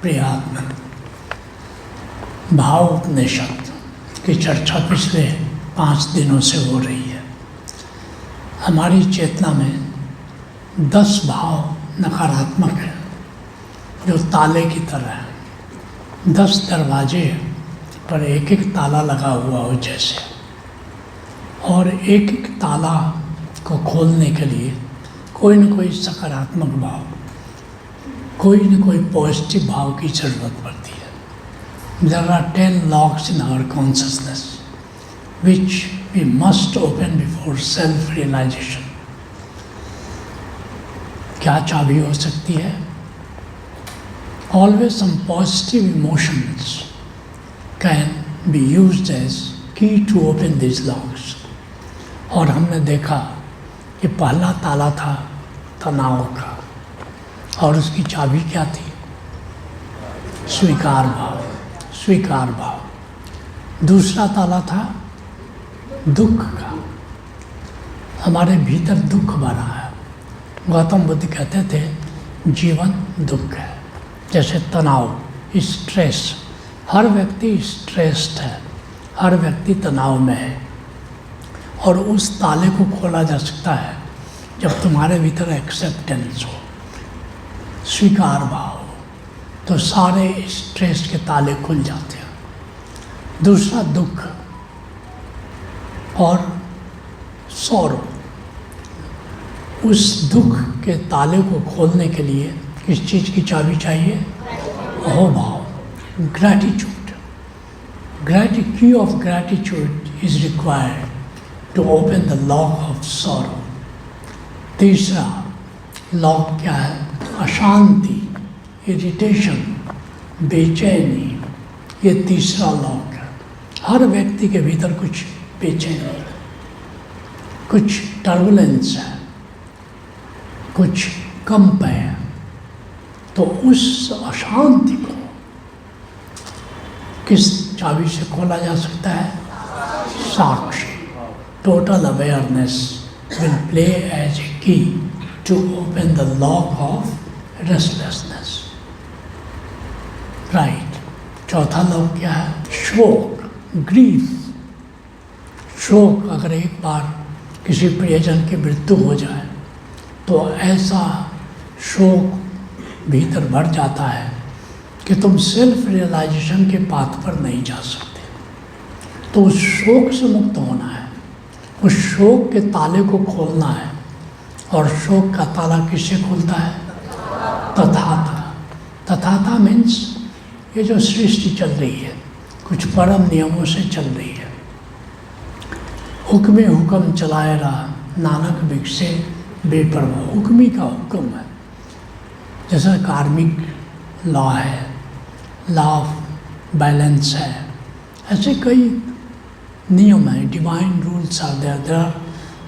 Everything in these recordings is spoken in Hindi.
प्रियात्मन, भाव उपनिषद की चर्चा पिछले 5 दिनों से हो रही है। हमारी चेतना में 10 भाव नकारात्मक हैं जो ताले की तरह है। 10 दरवाजे पर एक एक ताला लगा हुआ हो जैसे, और एक एक ताला को खोलने के लिए कोई न कोई सकारात्मक भाव, कोई न कोई पॉजिटिव भाव की ज़रूरत पड़ती है। There are 10 locks in our consciousness which we must open before self-realization. क्या चाबी हो सकती है? Always some positive emotions can be used as key to open these locks. और हमने देखा कि पहला ताला था तनाव का, और उसकी चाबी क्या थी? स्वीकार भाव, स्वीकार भाव। दूसरा ताला था दुख का, हमारे भीतर दुख भरा है। गौतम बुद्ध कहते थे जीवन दुख है, जैसे तनाव, स्ट्रेस। हर व्यक्ति स्ट्रेस्ड है, हर व्यक्ति तनाव में है, और उस ताले को खोला जा सकता है जब तुम्हारे भीतर एक्सेप्टेंस हो, स्वीकार भाव हो, तो सारे स्ट्रेस के ताले खुल जाते हैं। दूसरा दुख और सौरो। उस दुख के ताले को खोलने के लिए किस चीज़ की चाबी चाहिए? अहोभाव, gratitude. Key of gratitude is required to open the lock of sorrow. तीसरा लॉक क्या है? अशांति, इरिटेशन, बेचैनी। ये तीसरा लॉक है। हर व्यक्ति के भीतर कुछ बेचैनी, कुछ टर्बुलेंस है, कुछ कंप है। तो उस अशांति को किस चाबी से खोला जा सकता है? साक्षी। Total awareness will play as a key to open the lock of restlessness. Right. चौथा लॉक क्या है? शोक, ग्रीफ। शोक, अगर एक बार किसी प्रियजन की मृत्यु हो जाए तो ऐसा शोक भीतर भर जाता है कि तुम सेल्फ रियलाइजेशन के पाथ पर नहीं जा सकते। तो उस शोक से मुक्त होना है, उस शोक के ताले को खोलना है। और शोक का ताला किससे खुलता है? तथाता। तथाता मीन्स ये जो सृष्टि चल रही है कुछ परम नियमों से चल रही है। हुक्म हुक्म चलाए रहा, नानक बिगसे बेपरवाह। हुक्मी का हुक्म है, जैसा कार्मिक लॉ है, लॉ ऑफ बैलेंस है, ऐसे कई नियम है। Divine rules are there are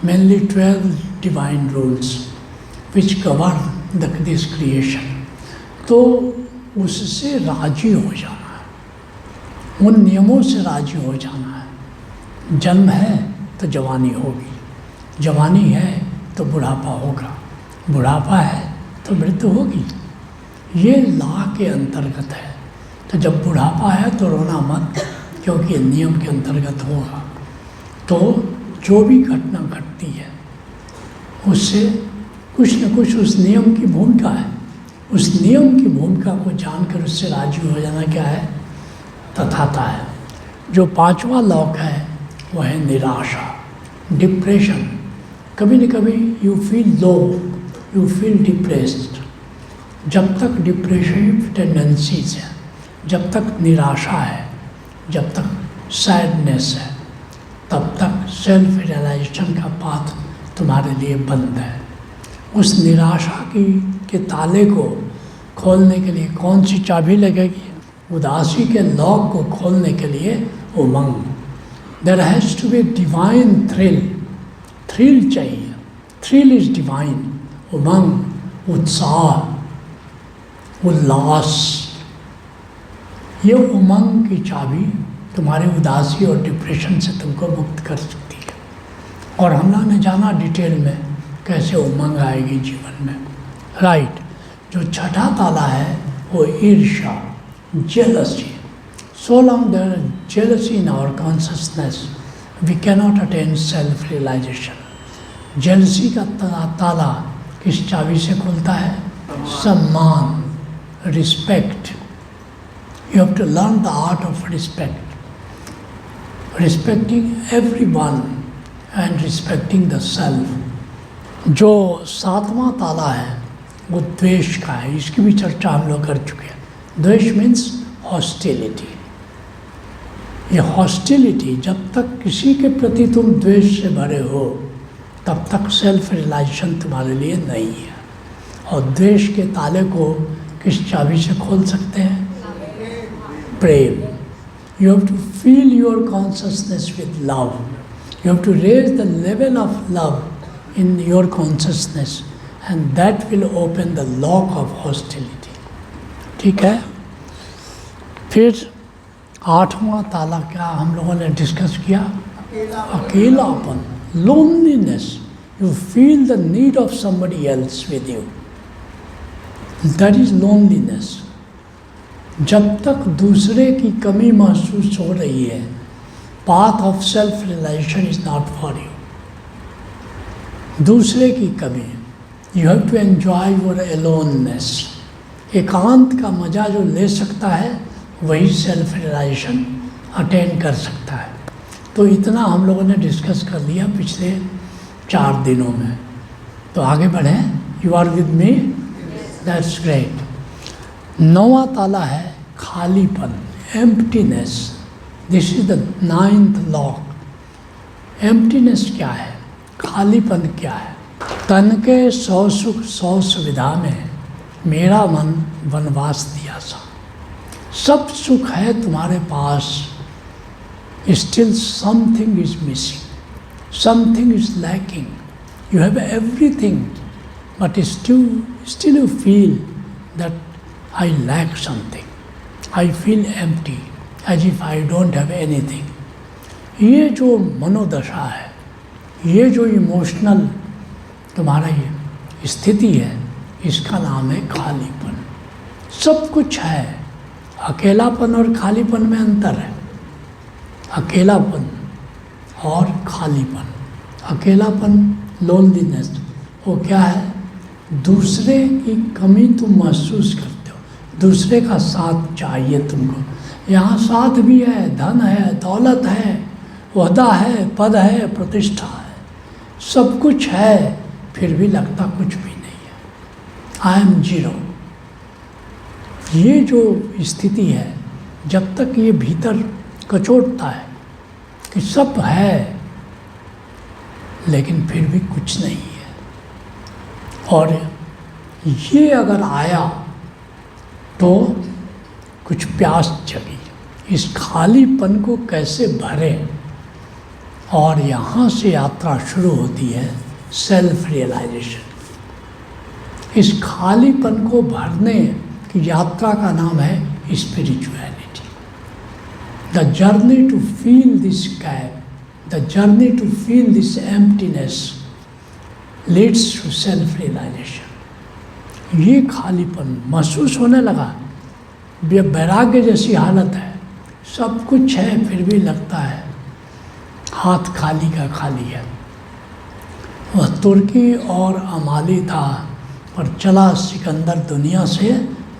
mainly 12 divine rules which govern this creation. तो उससे राजी हो जाना है, उन नियमों से राजी हो जाना है। जन्म है तो जवानी होगी, जवानी है तो बुढ़ापा होगा, बुढ़ापा है तो मृत्यु होगी। ये लॉ के अंतर्गत है। तो जब बुढ़ापा है तो रोना मत, क्योंकि नियम के अंतर्गत होगा। तो जो भी घटना घटती है उससे कुछ न कुछ उस नियम की भूमिका है। उस नियम की भूमिका को जानकर उससे राजी हो जाना क्या है? तथाता है। जो 5वां लॉक है वो है निराशा, डिप्रेशन। कभी न कभी you feel low, you feel depressed. जब तक डिप्रेसिव टेंडेंसीज है, जब तक निराशा है, जब तक सैडनेस है, तब तक सेल्फ रियलाइजेशन का पाथ तुम्हारे लिए बंद है। उस निराशा के ताले को खोलने के लिए कौन सी चाबी लगेगी? उदासी के लॉक को खोलने के लिए उमंग। There has to be divine thrill. Thrill चाहिए, थ्रिल इज डिवाइन। उमंग, उत्साह, उल्लास। ये उमंग की चाबी तुम्हारी उदासी और डिप्रेशन से तुमको मुक्त कर सकती है। और हम लोगों ने जाना डिटेल में कैसे उमंग आएगी जीवन में। राइट। जो छठा ताला है वो ईर्ष्या, jealousy. So long there is jealousy in our consciousness, we cannot attain self-realization. Jealousy का ताला किस चाबी से खुलता है? सम्मान, respect. You have to learn the art of respect. Respecting everyone and respecting the self. जो 7वां ताला है वो द्वेष का है. इसकी भी चर्चा हम लोग कर चुके हैं. द्वेष मीन्स हॉस्टिलिटी. ये हॉस्टिलिटी, जब तक किसी के प्रति तुम द्वेष से भरे हो तब तक सेल्फ रियलाइजेशन तुम्हारे लिए नहीं है. और द्वेष के ताले को किस चाबी से खोल सकते हैं? प्रेम. You have to feel your consciousness with love. You have to raise the level of love in your consciousness and that will open the lock of hostility. ठीक है. फिर 8वां ताला क्या हम लोगों ने डिस्कस किया? अकेलापन, loneliness. You feel the need of somebody else with you. That is loneliness. जब तक दूसरे की कमी महसूस हो रही है, path of self-realization is not for you. दूसरे की कमी, you have to enjoy your aloneness. एकांत का मजा जो ले सकता है वही सेल्फ रियलाइजेशन अटेन कर सकता है. तो इतना हम लोगों ने डिस्कस कर लिया पिछले 4 दिनों में. तो आगे बढ़ें. You are with me? That's great. 9वां ताला है खालीपन, emptiness. This is the 9th lock. Emptiness क्या है? खालीपन क्या है? तन के 100 सुख 100 सुविधा में मेरा मन वनवास दिया सा. सब सुख है तुम्हारे पास, still something is missing, something is lacking. You have everything but still you feel that I lack something. I feel empty, as if I don't have anything. ये जो मनोदशा है, ये जो इमोशनल तुम्हारा ये स्थिति है, इसका नाम है खालीपन. सब कुछ है. अकेलापन और खालीपन में अंतर है. अकेलापन और खालीपन. अकेलापन, लोनलीनेस, वो क्या है? दूसरे की कमी तुम महसूस करते हो. दूसरे का साथ चाहिए तुमको. यहाँ साथ भी है, धन है, दौलत है, ओहदा है, पद है, प्रतिष्ठा है, सब कुछ है, फिर भी लगता कुछ भी नहीं है. I am zero. ये जो स्थिति है, जब तक ये भीतर कचोटता है कि सब है लेकिन फिर भी कुछ नहीं है, और ये अगर आया तो कुछ प्यास जगी. इस खालीपन को कैसे भरें? और यहाँ से यात्रा शुरू होती है सेल्फ रियलाइजेशन. इस खालीपन को भरने की यात्रा का नाम है spirituality. The journey to feel this gap, the journey to feel this emptiness leads to self realisation. ये खालीपन महसूस होने लगा, वैराग्य जैसी हालत है. सब कुछ है फिर भी लगता है हाथ खाली का खाली है. वह तुर्की और अमाली था, पर चला सिकंदर दुनिया से,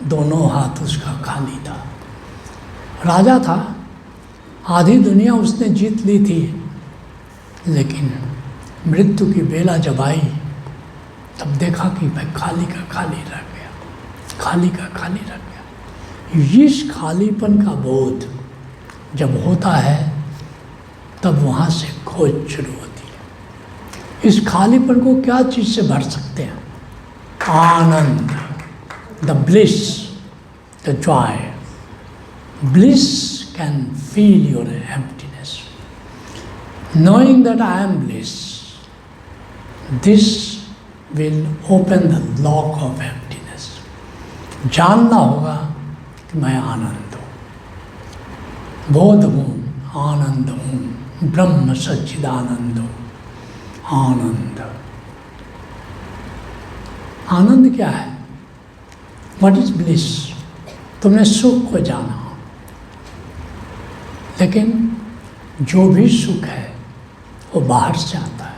दोनों हाथ उसका खाली था. राजा था, आधी दुनिया उसने जीत ली थी, लेकिन मृत्यु की बेला जब आई तब देखा कि भाई खाली का खाली रह गया, खाली का खाली रह गया. इस खालीपन का बोध जब होता है तब वहाँ से खोज शुरू होती है. इस खालीपन को क्या चीज़ से भर सकते हैं? आनंद, the bliss, the joy. Bliss can feel your emptiness. Knowing that I am bliss, this will open the lock of emptiness. जानना होगा कि मैं आनंद हूँ, बोध हूँ, आनंद हूँ, ब्रह्म सच्चिदानंद हूँ. आनंद. आनंद क्या है? What is bliss? तुमने सुख को जाना, लेकिन जो भी सुख है वो बाहर से आता है।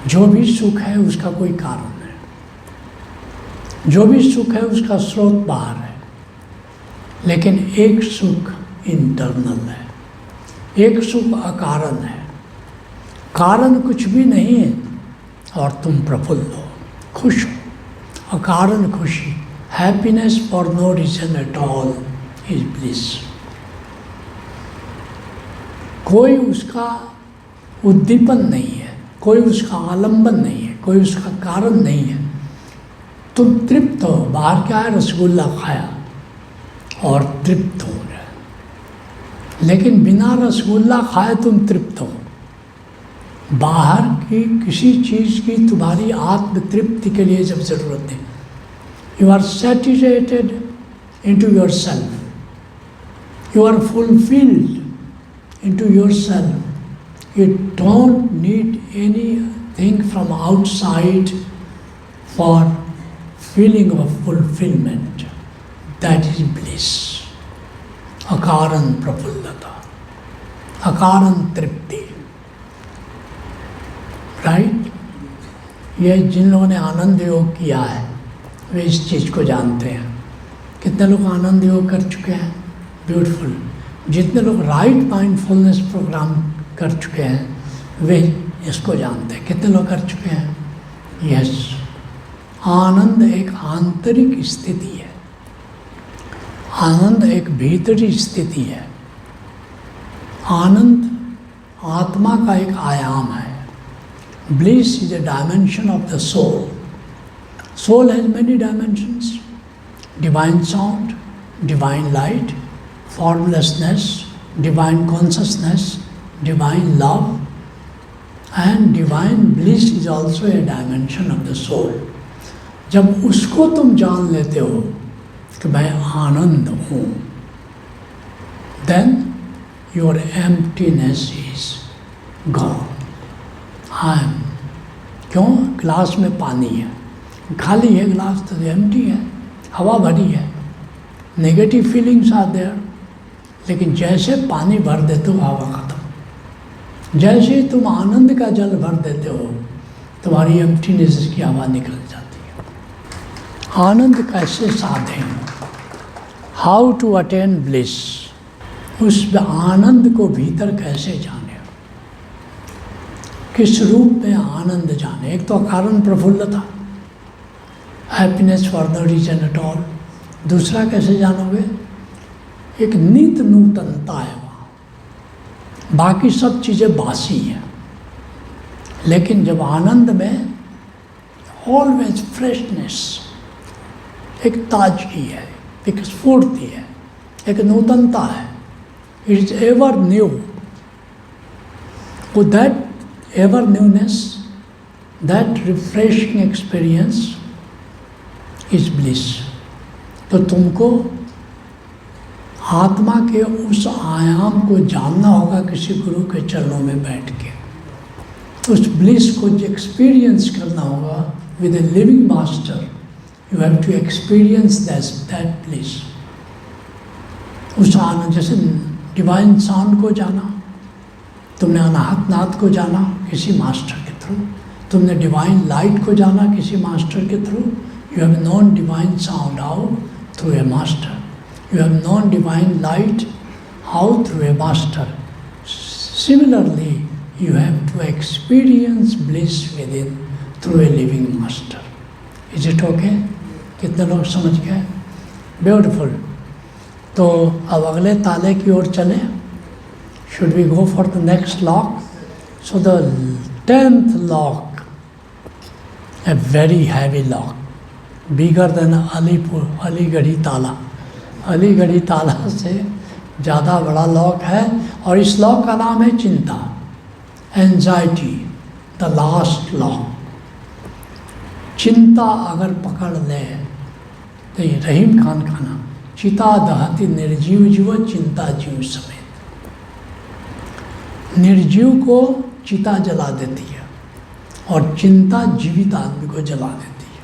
जो भी सुख है उसका कोई कारण है, जो भी सुख है उसका स्रोत बाहर है, लेकिन एक सुख इंटरनल है, एक सुख अकारण है। कारण कुछ भी नहीं है और तुम प्रफुल्ल हो, खुश हो, अकारण खुशी, happiness for no reason at all is bliss. कोई उसका उद्दीपन नहीं है, कोई उसका आलंबन नहीं है, कोई उसका कारण नहीं है। तुम तृप्त हो, बाहर क्या है, रसगुल्ला खाया और तृप्त हो गए, लेकिन बिना रसगुल्ला खाए तुम तृप्त हो। बाहर की किसी चीज़ की तुम्हारी आत्म तृप्ति के लिए जब जरूरत है, you are satisfied into your self, you are fulfilled into yourself. You don't need anything from outside for feeling of fulfillment. That is bliss. अकारण प्रफुल्लता, अकारण तृप्ति, राइट। ये जिन लोगों ने आनंद योग किया है वे इस चीज़ को जानते हैं। कितने लोग आनंद योग कर चुके हैं? ब्यूटीफुल। जितने लोग राइट माइंडफुलनेस प्रोग्राम कर चुके हैं वे इसको जानते हैं। कितने लोग कर चुके हैं? यस। आनंद एक आंतरिक स्थिति है, आनंद एक भीतरी स्थिति है, आनंद आत्मा का एक आयाम है। Bliss is a dimension of the soul. Soul has many dimensions, divine sound, divine light, formlessness, divine consciousness, divine love, and divine bliss is also a dimension of the soul. जब उसको तुम जान लेते हो कि मैं आनंद हूँ, then your emptiness is gone. I am। क्यों? ग्लास में पानी है, खाली है ग्लास तो empty है, हवा भरी है, नेगेटिव फीलिंग्स आर देयर। लेकिन जैसे पानी भर देते हो हवा खत्म, जैसे ही तुम आनंद का जल भर देते हो तुम्हारी एम्प्टीनेस की हवा निकल जाती है। आनंद कैसे साधें? How to attain bliss? उस आनंद को भीतर कैसे जाने, किस रूप में आनंद जाने? एक तो अकारण प्रफुल्लता, happiness for no reason at all. दूसरा कैसे जानोगे? एक नित नूतनता है वहाँ, बाकी सब चीज़ें बासी हैं, लेकिन जब आनंद में ऑलवेज फ्रेशनेस, एक ताजगी है, एक स्फूर्ति है, एक नूतनता है, it is ever new. With that ever newness, that refreshing experience is bliss. तो तुमको आत्मा के उस आयाम को जानना होगा किसी गुरु के चरणों में बैठ के। उस ब्लिस को एक्सपीरियंस करना होगा with a living master. You have to experience that bliss. उस आनंद, जैसे डिवाइन साउंड को जाना, तुमने अनाहत नाद को जाना किसी मास्टर के थ्रू, तुमने डिवाइन लाइट को जाना किसी मास्टर के through. You have known divine sound how? Through a master. You have known divine light, how? Through a master. Similarly, you have to experience bliss within through a living master. Is it okay? कितने लोग समझ गए? Beautiful. तो अब अगले ताले की ओर चलें। Should we go for the next lock? So the 10th lock, a very heavy lock, bigger than अलीगढ़ी ताला। अलीगढ़ी ताला से ज़्यादा बड़ा लॉक है और इस लॉक का नाम है चिंता, एंजाइटी, द लास्ट लॉक। चिंता अगर पकड़ ले तो ये रहीम खान का नाम, चिता दहती निर्जीव जीव चिंता जीव समेत। निर्जीव को चिता जला देती है और चिंता जीवित आदमी को जला देती है।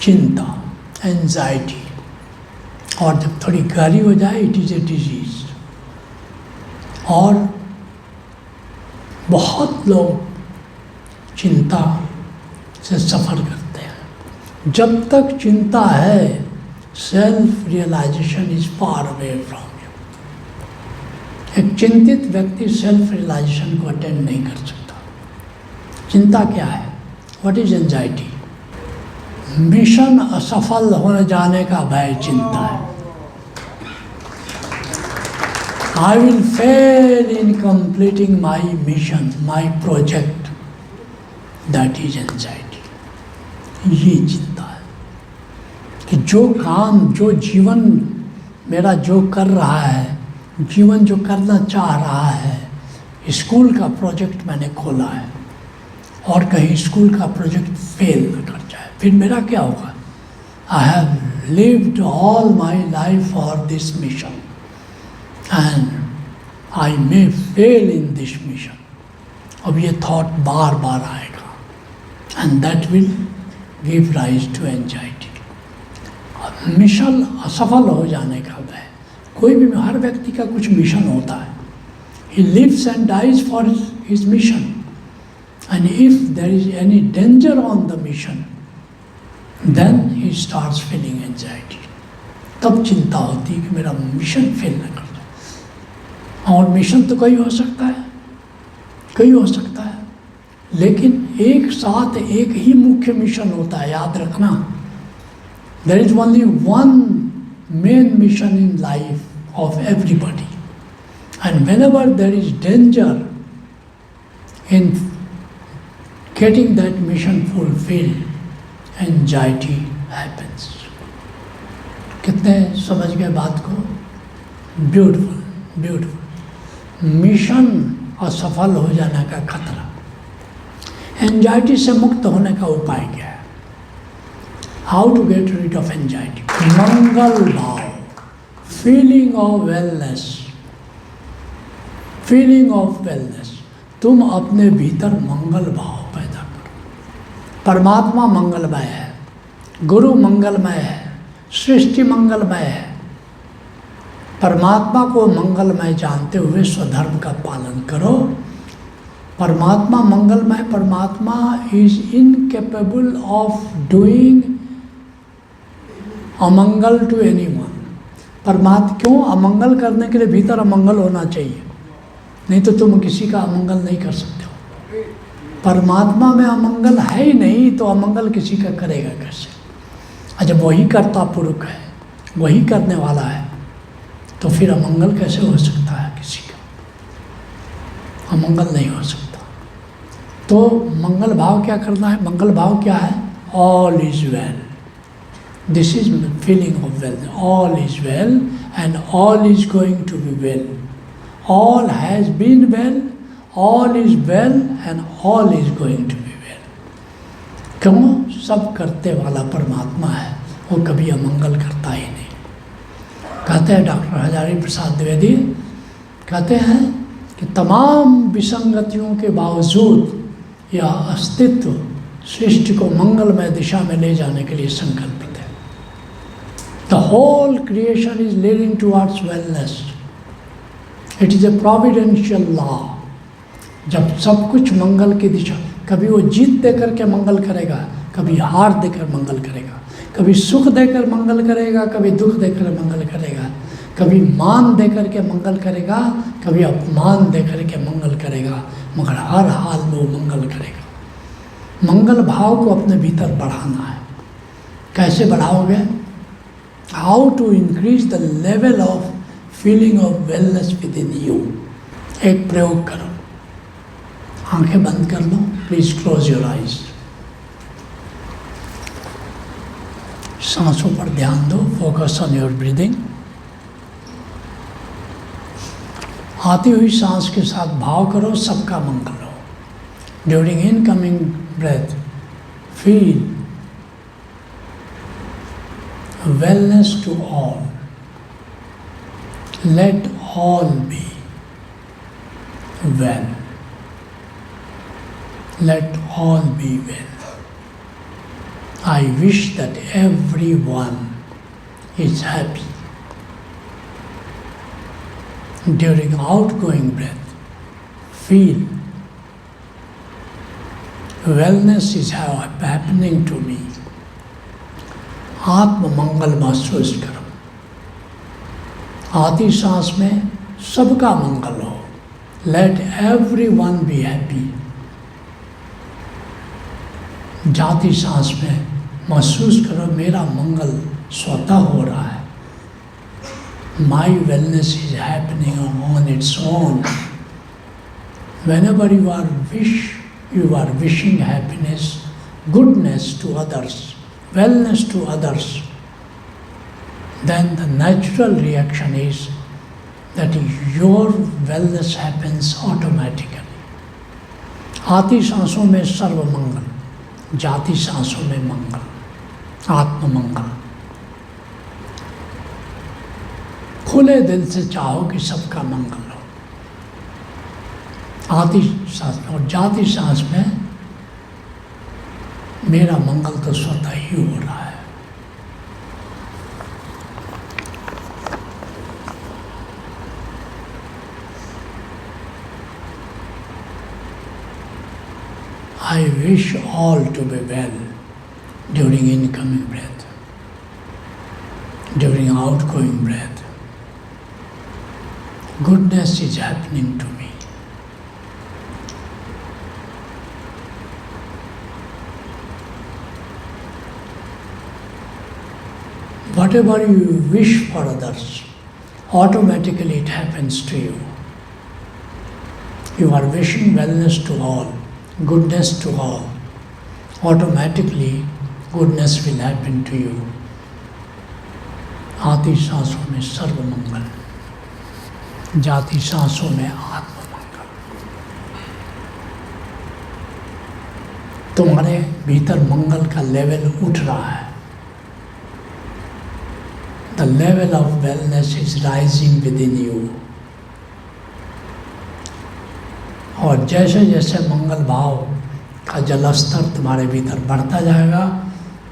चिंता एंजाइटी, और जब थोड़ी गहरी हो जाए इट इज़ ए डिजीज। और बहुत लोग चिंता से सफ़र करते हैं। जब तक चिंता है, self realisation is far away from you. एक चिंतित व्यक्ति सेल्फ रियलाइजेशन को अटेंड नहीं कर सकता। चिंता क्या है? What is anxiety? मिशन असफल होने जाने का भय चिंता है। I will fail in completing my mission, my project. That is anxiety. ये चिंता है कि जो काम, जो जीवन मेरा जो कर रहा है, जीवन जो करना चाह रहा है, स्कूल का प्रोजेक्ट मैंने खोला है और कहीं स्कूल का प्रोजेक्ट फेल न कर जाए, फिर मेरा क्या होगा? I have lived all my life for this mission. And I may fail in this mission. अब ये थॉट बार बार आएगा, and that will give rise to anxiety. अब मिशन असफल हो जाने का भय। कोई भी, हर व्यक्ति का कुछ मिशन होता है। He lives and dies for his mission. And if there is any danger on the mission, then he starts feeling anxiety. तब चिंता होती है कि मेरा मिशन फेल न कर जाए। और मिशन तो कई हो सकता है, कई हो सकता है, लेकिन एक साथ एक ही मुख्य मिशन होता है, याद रखना। There is only one main mission in life of everybody, and whenever there is danger in getting that mission fulfilled, anxiety happens. कितने समझ गए बात को? Beautiful, beautiful. मिशन असफल हो जाने का खतरा। एंजाइटी से मुक्त होने का उपाय क्या है? How to get rid of anxiety? मंगल भाव, feeling of wellness, feeling of wellness. तुम अपने भीतर मंगल भाव पैदा करो। परमात्मा मंगलमय है, गुरु मंगलमय है, सृष्टि मंगलमय है। परमात्मा को मंगलमय जानते हुए स्वधर्म का पालन करो। परमात्मा मंगलमय, परमात्मा इज इनकेपेबल ऑफ डूइंग अमंगल टू एनीवन। परमात्मा क्यों? अमंगल करने के लिए भीतर अमंगल होना चाहिए, नहीं तो तुम किसी का अमंगल नहीं कर सकते हो। परमात्मा में अमंगल है ही नहीं तो अमंगल किसी का करेगा कैसे? जब वही कर्ता पुरुष है, वही करने वाला है, तो फिर अमंगल कैसे हो सकता है? किसी का अमंगल नहीं हो सकता। तो मंगल भाव क्या करना है? मंगल भाव क्या है? All is well. This is feeling of well. All is well and all is going to be well. All has been well, all is well and all is going to be well. क्यों? सब करते वाला परमात्मा है, वो कभी अमंगल करता ही नहीं। कहते हैं डॉक्टर हजारी प्रसाद द्विवेदी, कहते हैं कि तमाम विसंगतियों के बावजूद यह अस्तित्व सृष्टि को मंगलमय दिशा में ले जाने के लिए संकल्पित है। The whole creation is leading towards wellness. It is a providential law. जब सब कुछ मंगल की दिशा, कभी वो जीत देकर के मंगल करेगा, कभी हार देकर मंगल करेगा, कभी सुख देकर मंगल करेगा, कभी दुख देकर मंगल करेगा, कभी मान देकर के मंगल करेगा, कभी अपमान देकर के मंगल करेगा, मगर हर हाल में वो मंगल करेगा। मंगल भाव को अपने भीतर बढ़ाना है। कैसे बढ़ाओगे? How to increase the level of feeling of wellness within you. एक प्रयोग करो, आंखें बंद कर लो, प्लीज क्लोज योर आइज। सांसों पर ध्यान दो, फोकस ऑन योर ब्रीदिंग। आती हुई सांस के साथ भाव करो सबका मंगल हो। During incoming breath feel wellness to all. Let all be well. Let all be well. I wish that everyone is happy. During outgoing breath, feel wellness is happening to me. आत्म मंगल महसूस करो। आती सांस में सबका मंगल हो। Let everyone be happy. जाती सांस में महसूस करो मेरा मंगल स्वतः हो रहा है। My wellness is happening on its own. Whenever you are wishing happiness, goodness to others, wellness to others, then the natural reaction is that your wellness happens automatically. आती सांसों में सर्व मंगल, जाती सांसों में मंगल, आत्म मंगल। खुले दिल से चाहो कि सबका मंगल हो। आती सांस में और जाती सांस में मेरा मंगल तो स्वतः ही हो रहा है। I wish all to be well during incoming breath, during outgoing breath. Goodness is happening to me. Whatever you wish for others, automatically it happens to you. You are wishing wellness to all, goodness to all. Automatically, goodness will happen to you. आती सांसों में सर्व मंगल, जाती सांसों में आत्म मंगल। तुम्हारे भीतर मंगल का लेवल उठ रहा है। The level of wellness is rising within you. और जैसे जैसे मंगल भाव का जलस्तर तुम्हारे भीतर बढ़ता जाएगा,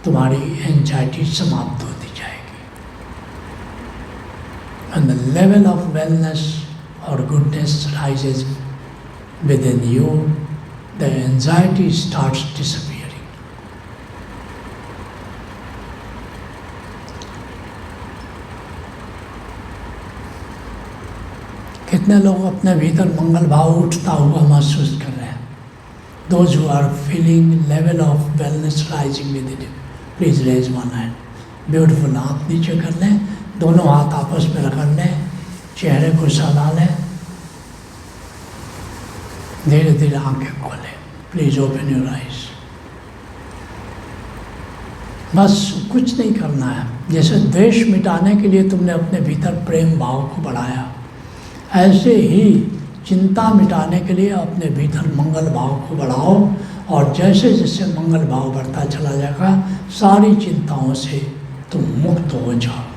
तुम्हारी एंजाइटी समाप्त होती जाएगी। When the level of wellness or goodness rises within you, the anxiety starts disappearing. कितने लोग अपने भीतर मंगल भाव उठता हुआ महसूस कर रहे हैं? Those who are feeling level of wellness rising within you, please raise one hand. Beautiful. हाथ नीचे कर लें, दोनों हाथ आपस में रगड़ लें, चेहरे को सहला लें, धीरे धीरे आंखें खोलें। Please open your eyes. बस कुछ नहीं करना है। जैसे द्वेष मिटाने के लिए तुमने अपने भीतर प्रेम भाव को बढ़ाया, ऐसे ही चिंता मिटाने के लिए अपने भीतर मंगल भाव को बढ़ाओ, और जैसे जैसे मंगल भाव बढ़ता चला जाएगा, सारी चिंताओं से तुम मुक्त हो जाओ।